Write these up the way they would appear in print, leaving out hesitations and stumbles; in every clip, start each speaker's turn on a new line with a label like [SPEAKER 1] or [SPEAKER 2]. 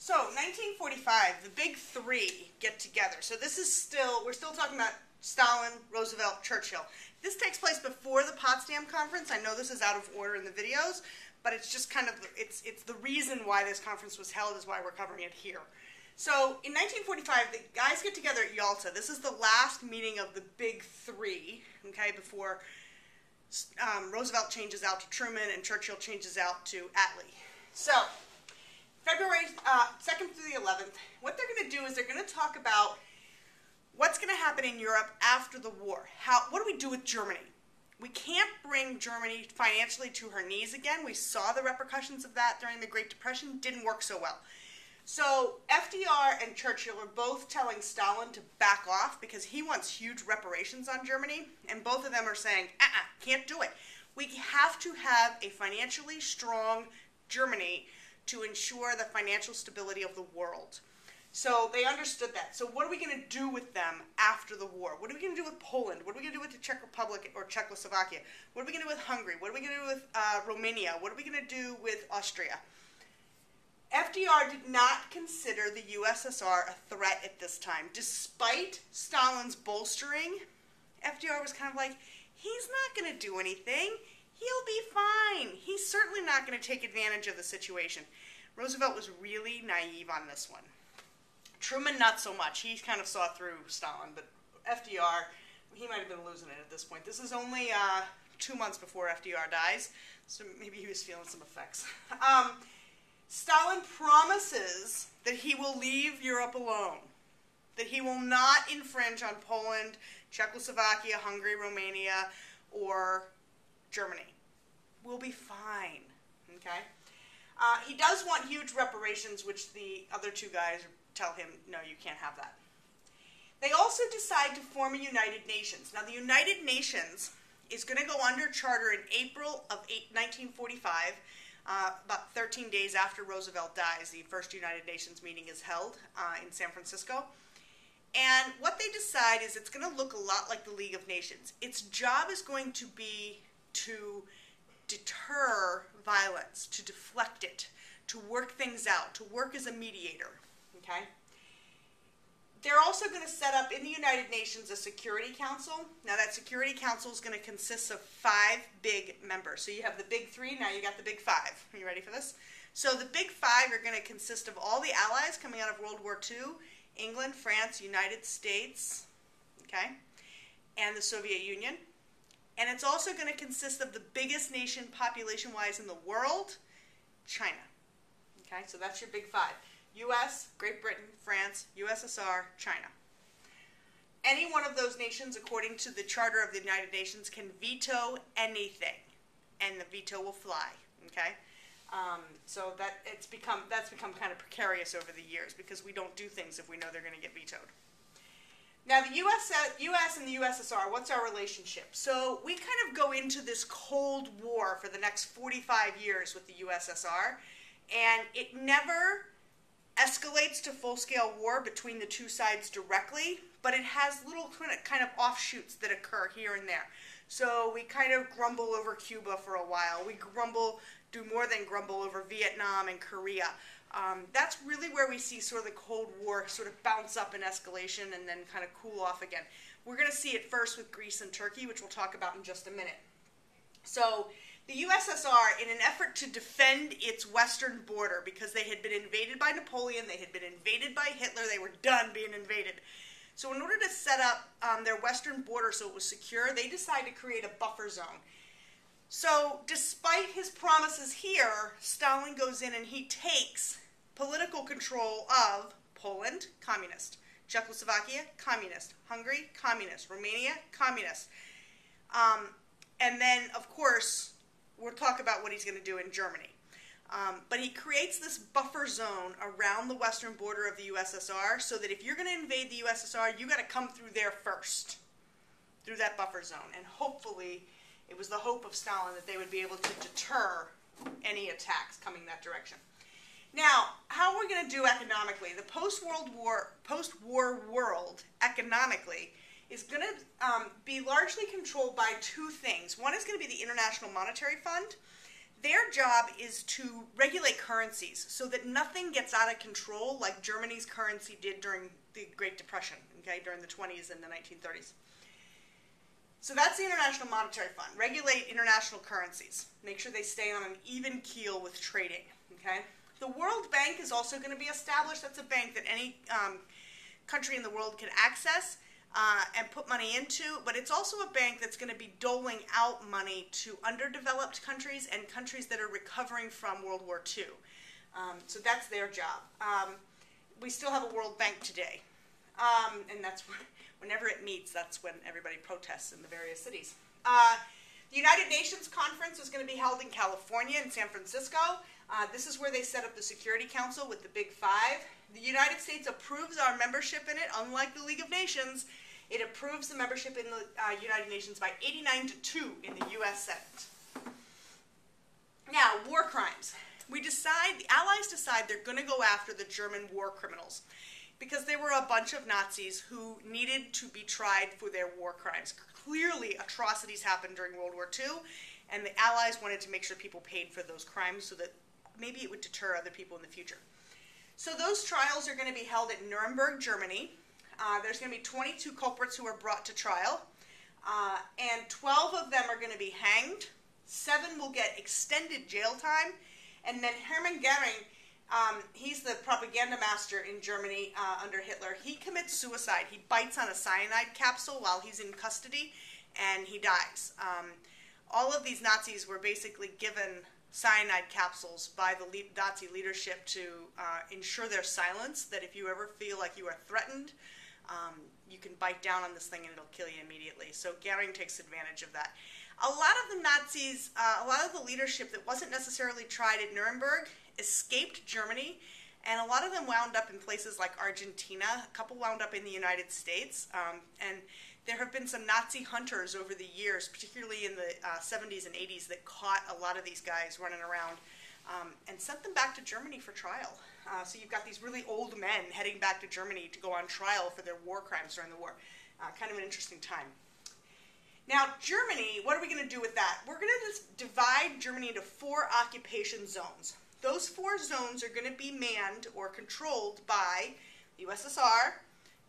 [SPEAKER 1] So, 1945, the big three get together. So this is we're still talking about Stalin, Roosevelt, Churchill. This takes place before the Potsdam Conference. I know this is out of order in the videos, but it's just kind of, it's the reason why this conference was held is why we're covering it here. So, in 1945, the guys get together at Yalta. This is the last meeting of the big three, okay, before Roosevelt changes out to Truman and Churchill changes out to Attlee. So, February 2nd through the 11th, what they're going to do is they're going to talk about what's going to happen in Europe after the war. What do we do with Germany? We can't bring Germany financially to her knees again. We saw the repercussions of that during the Great Depression. Didn't work so well. So FDR and Churchill are both telling Stalin to back off because he wants huge reparations on Germany, and both of them are saying, can't do it. We have to have a financially strong Germany to ensure the financial stability of the world. So they understood that. So what are we going to do with them after the war? What are we going to do with Poland? What are we going to do with the Czech Republic or Czechoslovakia? What are we going to do with Hungary? What are we going to do with Romania? What are we going to do with Austria? FDR did not consider the USSR a threat at this time. Despite Stalin's bolstering, FDR was kind of like, he's not going to do anything. He'll be fine. He's certainly not going to take advantage of the situation. Roosevelt was really naive on this one. Truman, not so much. He kind of saw through Stalin, but FDR, he might have been losing it at this point. This is only 2 months before FDR dies, so maybe he was feeling some effects. Stalin promises that he will leave Europe alone, that he will not infringe on Poland, Czechoslovakia, Hungary, Romania, or Germany. We'll be fine, okay? He does want huge reparations, which the other two guys tell him, no, you can't have that. They also decide to form a United Nations. Now, the United Nations is going to go under charter in April of 1945, about 13 days after Roosevelt dies. The first United Nations meeting is held in San Francisco. And what they decide is it's going to look a lot like the League of Nations. Its job is going to be to deter violence, to deflect it, to work things out, to work as a mediator. Okay? They're also going to set up in the United Nations a Security Council. Now that Security Council is going to consist of 5 big members. So you have the big 3, now you got the big 5. Are you ready for this? So the big 5 are going to consist of all the allies coming out of World War II, England, France, United States, okay, and the Soviet Union. And it's also going to consist of the biggest nation population-wise in the world, China. Okay, so that's your big 5. U.S., Great Britain, France, USSR, China. Any one of those nations, according to the Charter of the United Nations, can veto anything, and the veto will fly. Okay, so that's become kind of precarious over the years because we don't do things if we know they're going to get vetoed. Now, the U.S. and the USSR, what's our relationship? So we kind of go into this Cold War for the next 45 years with the USSR, and it never escalates to full-scale war between the two sides directly, but it has little kind of offshoots that occur here and there. So we kind of grumble over Cuba for a while. We do more than grumble over Vietnam and Korea. That's really where we see sort of the Cold War sort of bounce up in escalation and then kind of cool off again. We're going to see it first with Greece and Turkey, which we'll talk about in just a minute. So the USSR, in an effort to defend its western border, because they had been invaded by Napoleon, they had been invaded by Hitler, they were done being invaded. So in order to set up their western border so it was secure, they decided to create a buffer zone. So despite his promises here, Stalin goes in and he takes political control of Poland, communist, Czechoslovakia, communist, Hungary, communist, Romania, communist. And then, of course, we'll talk about what he's going to do in Germany. But he creates this buffer zone around the western border of the USSR so that if you're going to invade the USSR, you got to come through there first, through that buffer zone. And hopefully, it was the hope of Stalin that they would be able to deter any attacks coming that direction. Now, how are we going to do economically? The post-war world, economically, is going to be largely controlled by 2 things. One is going to be the International Monetary Fund. Their job is to regulate currencies so that nothing gets out of control like Germany's currency did during the Great Depression, okay, during the 20s and the 1930s. So that's the International Monetary Fund. Regulate international currencies. Make sure they stay on an even keel with trading, okay? The World Bank is also going to be established. That's a bank that any country in the world can access and put money into, but it's also a bank that's going to be doling out money to underdeveloped countries and countries that are recovering from World War II. So that's their job. We still have a World Bank today, and that's whenever it meets, that's when everybody protests in the various cities. The United Nations Conference is going to be held in California, in San Francisco. This is where they set up the Security Council with the Big Five. The United States approves our membership in it, unlike the League of Nations. It approves the membership in the United Nations by 89-2 in the U.S. Senate. Now, war crimes. The Allies decide they're going to go after the German war criminals because there were a bunch of Nazis who needed to be tried for their war crimes. Clearly, atrocities happened during World War II, and the Allies wanted to make sure people paid for those crimes so that maybe it would deter other people in the future. So those trials are going to be held at Nuremberg, Germany. There's going to be 22 culprits who are brought to trial, and 12 of them are going to be hanged. 7 will get extended jail time, and then Hermann Goering, he's the propaganda master in Germany under Hitler. He commits suicide. He bites on a cyanide capsule while he's in custody, and he dies. All of these Nazis were basically given cyanide capsules by the Nazi leadership to ensure their silence, that if you ever feel like you are threatened, you can bite down on this thing and it'll kill you immediately. So Goering takes advantage of that. A lot of the Nazis, a lot of the leadership that wasn't necessarily tried at Nuremberg escaped Germany, and a lot of them wound up in places like Argentina. A couple wound up in the United States, and there have been some Nazi hunters over the years, particularly in the 70s and 80s, that caught a lot of these guys running around and sent them back to Germany for trial. So you've got these really old men heading back to Germany to go on trial for their war crimes during the war. Kind of an interesting time. Now, Germany, what are we going to do with that? We're going to just divide Germany into 4 occupation zones. Those 4 zones are going to be manned or controlled by the USSR,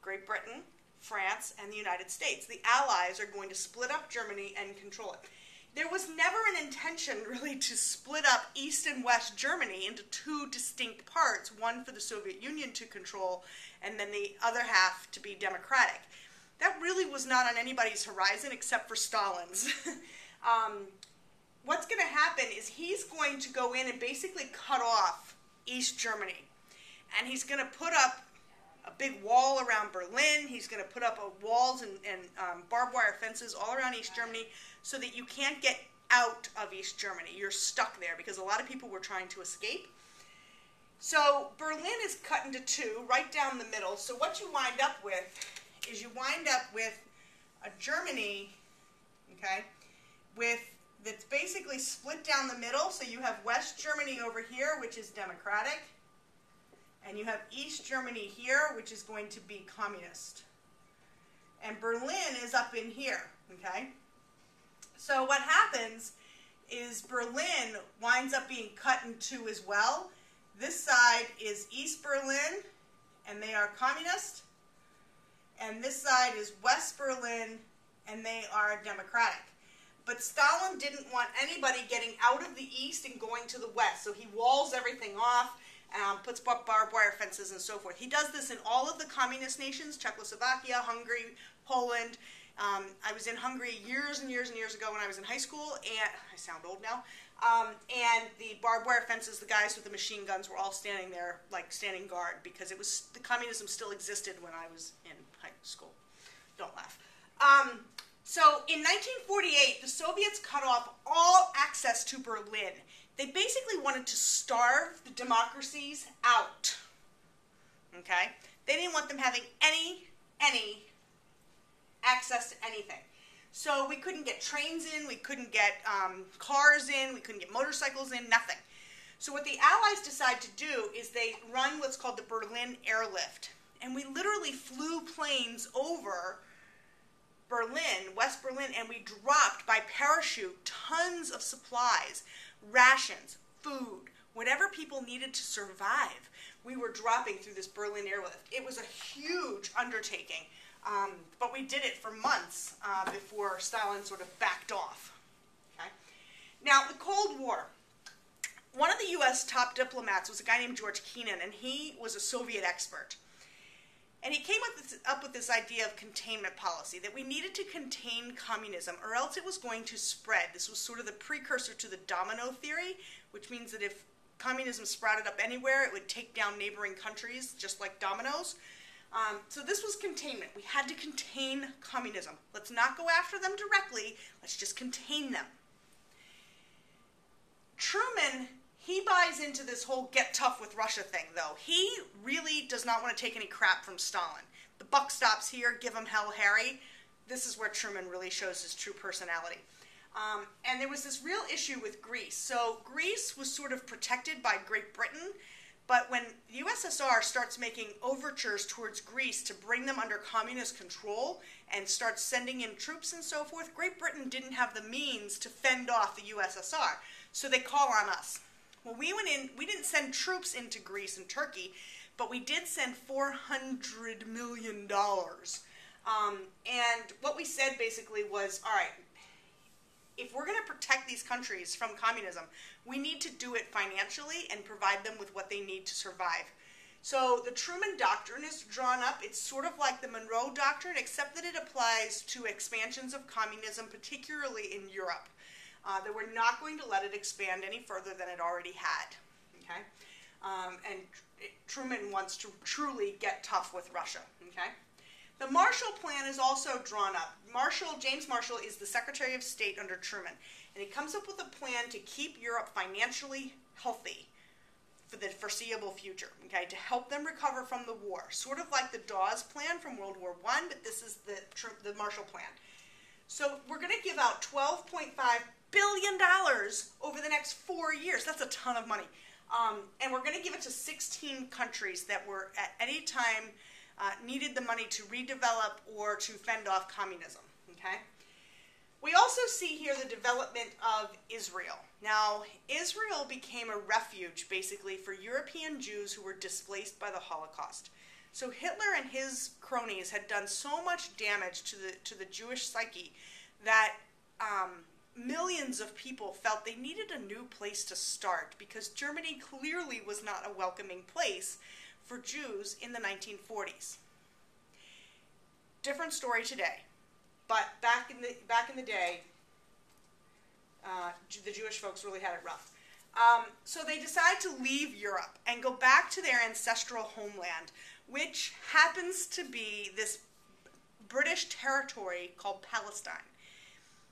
[SPEAKER 1] Great Britain, France, and the United States. The Allies are going to split up Germany and control it. There was never an intention, really, to split up East and West Germany into 2 distinct parts, one for the Soviet Union to control, and then the other half to be democratic. That really was not on anybody's horizon except for Stalin's. What's going to happen is he's going to go in and basically cut off East Germany. And he's going to put up a big wall around Berlin. He's going to put up walls and barbed wire fences all around East Germany so that you can't get out of East Germany. You're stuck there because a lot of people were trying to escape. So Berlin is cut into 2, right down the middle. So what you wind up with is you wind up with a Germany, okay, that's basically split down the middle. So you have West Germany over here, which is democratic, and you have East Germany here, which is going to be communist. And Berlin is up in here, okay? So what happens is Berlin winds up being cut in 2 as well. This side is East Berlin, and they are communist. And this side is West Berlin, and they are democratic. But Stalin didn't want anybody getting out of the east and going to the west, so he walls everything off, puts barbed wire fences and so forth. He does this in all of the communist nations, Czechoslovakia, Hungary, Poland. I was in Hungary years and years and years ago when I was in high school, and I sound old now, and the barbed wire fences, the guys with the machine guns were all standing there, like standing guard, because it was, the communism still existed when I was in high school. Don't laugh. So in 1948, the Soviets cut off all access to Berlin. They basically wanted to starve the democracies out. Okay? They didn't want them having any access to anything. So we couldn't get trains in, we couldn't get cars in, we couldn't get motorcycles in, nothing. So what the Allies decide to do is they run what's called the Berlin Airlift. And we literally flew planes over Berlin, West Berlin, and we dropped by parachute tons of supplies. rations, food, whatever people needed to survive, we were dropping through this Berlin airlift. It was a huge undertaking, but we did it for months before Stalin sort of backed off. Okay? Now, the Cold War. One of the U.S. top diplomats was a guy named George Kennan, and he was a Soviet expert. And he came up with this idea of containment policy, that we needed to contain communism or else it was going to spread. This was sort of the precursor to the domino theory, which means that if communism sprouted up anywhere, it would take down neighboring countries just like dominoes. So this was containment. We had to contain communism. Let's not go after them directly. Let's just contain them. Truman, he buys into this whole get tough with Russia thing, though. He really does not want to take any crap from Stalin. The buck stops here, give him hell, Harry. This is where Truman really shows his true personality. And there was this real issue with Greece. So Greece was sort of protected by Great Britain, but when the USSR starts making overtures towards Greece to bring them under communist control and starts sending in troops and so forth, Great Britain didn't have the means to fend off the USSR. So they call on us. Well, we went in, we didn't send troops into Greece and Turkey, but we did send $400 million. And what we said basically was, all right, if we're going to protect these countries from communism, we need to do it financially and provide them with what they need to survive. So the Truman Doctrine is drawn up. It's sort of like the Monroe Doctrine, except that it applies to expansions of communism, particularly in Europe. That we're not going to let it expand any further than it already had. Okay? And Truman wants to truly get tough with Russia. Okay? The Marshall Plan is also drawn up. James Marshall is the Secretary of State under Truman, and he comes up with a plan to keep Europe financially healthy for the foreseeable future, okay, to help them recover from the war. Sort of like the Dawes Plan from World War I, but this is the Marshall Plan. So we're going to give out $12.5 billion over the next 4 years. That's a ton of money. And we're going to give it to 16 countries that were at any time needed the money to redevelop or to fend off communism. Okay? We also see here the development of Israel. Now, Israel became a refuge, basically, for European Jews who were displaced by the Holocaust. So Hitler and his cronies had done so much damage to the Jewish psyche that millions of people felt they needed a new place to start because Germany clearly was not a welcoming place for Jews in the 1940s. Different story today, but back in the day, the Jewish folks really had it rough. So they decide to leave Europe and go back to their ancestral homeland, which happens to be this British territory called Palestine.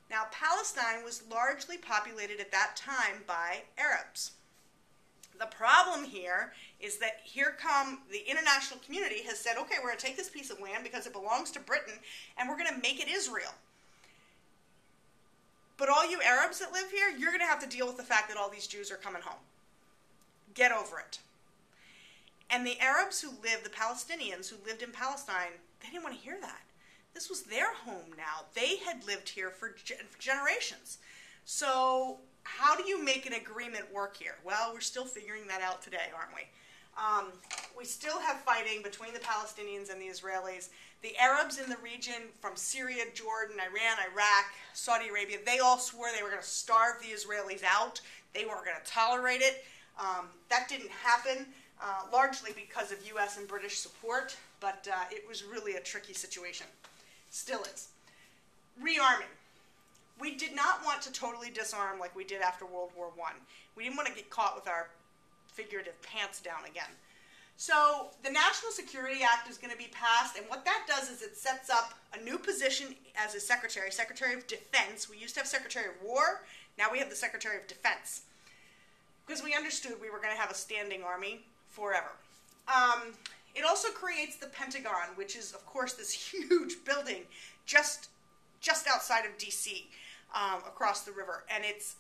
[SPEAKER 1] Now, Palestine was largely populated at that time by Arabs. The problem here is that the international community has said, okay, we're going to take this piece of land because it belongs to Britain, and we're going to make it Israel. But all you Arabs that live here, you're going to have to deal with the fact that all these Jews are coming home. Get over it. And the Arabs the Palestinians who lived in Palestine, they didn't want to hear that. This was their home now. They had lived here for generations. So how do you make an agreement work here? Well, we're still figuring that out today, aren't we? We still have fighting between the Palestinians and the Israelis. The Arabs in the region from Syria, Jordan, Iran, Iraq, Saudi Arabia, they all swore they were going to starve the Israelis out. They weren't going to tolerate it. That didn't happen, largely because of U.S. and British support, but it was really a tricky situation. Still is. Rearming. We did not want to totally disarm like we did after World War I. We didn't want to get caught with our figurative pants down again. So the National Security Act is going to be passed, and what that does is it sets up a new position as a Secretary of Defense. We used to have Secretary of War. Now we have the Secretary of Defense. Because we understood we were going to have a standing army forever. It also creates the Pentagon, which is, of course, this huge building just outside of D.C., across the river. And it's,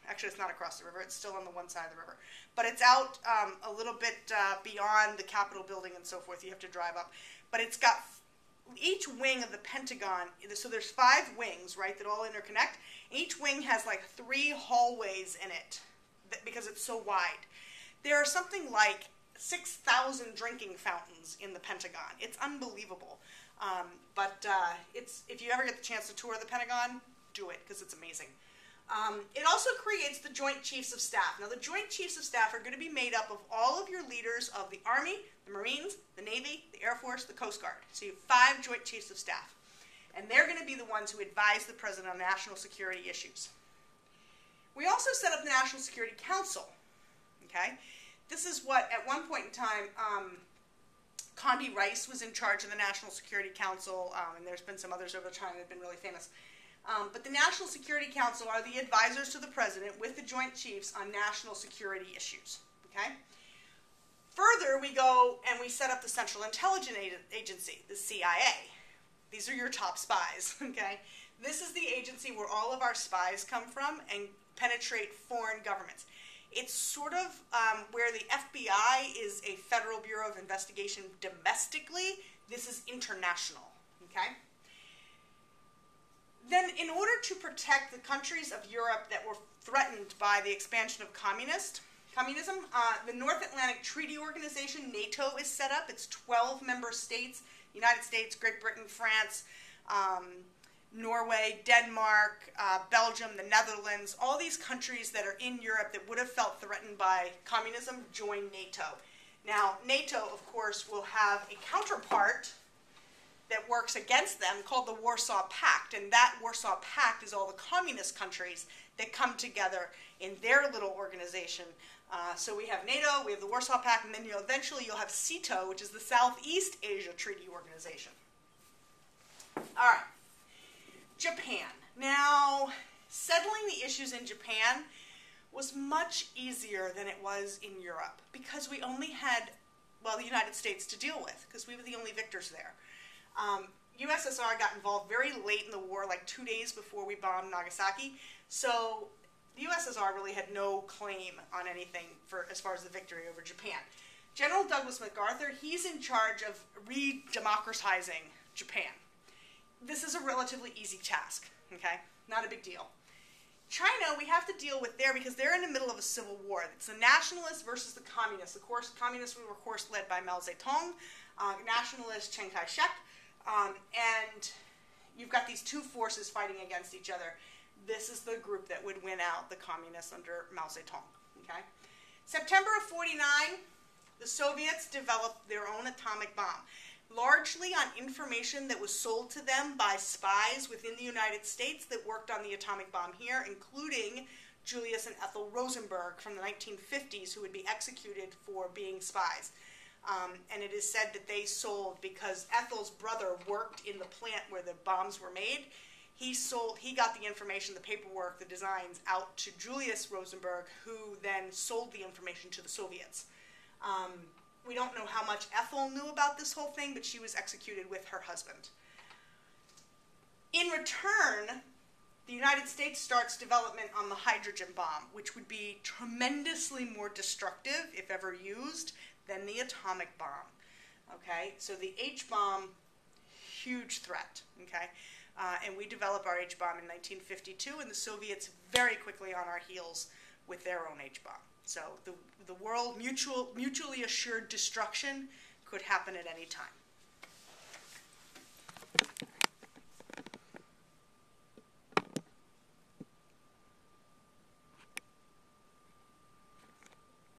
[SPEAKER 1] actually it's not across the river, it's still on the one side of the river. But it's out a little bit beyond the Capitol building and so forth. You have to drive up. But it's got each wing of the Pentagon, so there's 5 wings, right, that all interconnect. Each wing has like 3 hallways in it because it's so wide. There are something like 6,000 drinking fountains in the Pentagon. It's unbelievable. If you ever get the chance to tour the Pentagon, do it because it's amazing. It also creates the Joint Chiefs of Staff. Now, the Joint Chiefs of Staff are going to be made up of all of your leaders of the Army, the Marines, the Navy, the Air Force, the Coast Guard. So you have 5 Joint Chiefs of Staff. And they're going to be the ones who advise the President on national security issues. We also set up the National Security Council. Okay? This is what, at one point in time, Condi Rice was in charge of the National Security Council, and there's been some others over time that have been really famous. But the National Security Council are the advisors to the President with the Joint Chiefs on national security issues. Okay? Further, we go and we set up the Central Intelligence Agency, the CIA. These are your top spies. Okay? This is the agency where all of our spies come from and penetrate foreign governments. It's sort of where the FBI is a Federal Bureau of Investigation domestically. This is international. Okay? Then, in order to protect the countries of Europe that were threatened by the expansion of communism, the North Atlantic Treaty Organization, NATO, is set up. It's 12 member states, United States, Great Britain, France, Norway, Denmark, Belgium, the Netherlands, all these countries that are in Europe that would have felt threatened by communism join NATO. Now, NATO, of course, will have a counterpart that works against them called the Warsaw Pact, and that Warsaw Pact is all the communist countries that come together in their little organization. So we have NATO, we have the Warsaw Pact, and then eventually you'll have SEATO, which is the Southeast Asia Treaty Organization. All right, Japan. Now, settling the issues in Japan was much easier than it was in Europe because we only had, well, the United States to deal with because we were the only victors there. USSR got involved very late in the war, like 2 days before we bombed Nagasaki. So the USSR really had no claim on anything as far as the victory over Japan. General Douglas MacArthur, he's in charge of re-democratizing Japan. This is a relatively easy task, okay? Not a big deal. China, we have to deal with there because they're in the middle of a civil war. It's the nationalists versus the communists. Of course, communists were, of course, led by Mao Zedong, nationalist Chiang Kai-shek, and you've got these 2 forces fighting against each other. This is the group that would win out the communists under Mao Zedong. Okay? September of '49, the Soviets developed their own atomic bomb, largely on information that was sold to them by spies within the United States that worked on the atomic bomb here, including Julius and Ethel Rosenberg from the 1950s, who would be executed for being spies. And it is said that they sold, because Ethel's brother worked in the plant where the bombs were made, he got the information, the paperwork, the designs out to Julius Rosenberg, who then sold the information to the Soviets. We don't know how much Ethel knew about this whole thing, but she was executed with her husband. In return, the United States starts development on the hydrogen bomb, which would be tremendously more destructive, if ever used, than the atomic bomb. Okay, so the H-bomb, huge threat. Okay, and we develop our H-bomb in 1952, and the Soviets very quickly on our heels with their own H-bomb. So the world mutually assured destruction could happen at any time.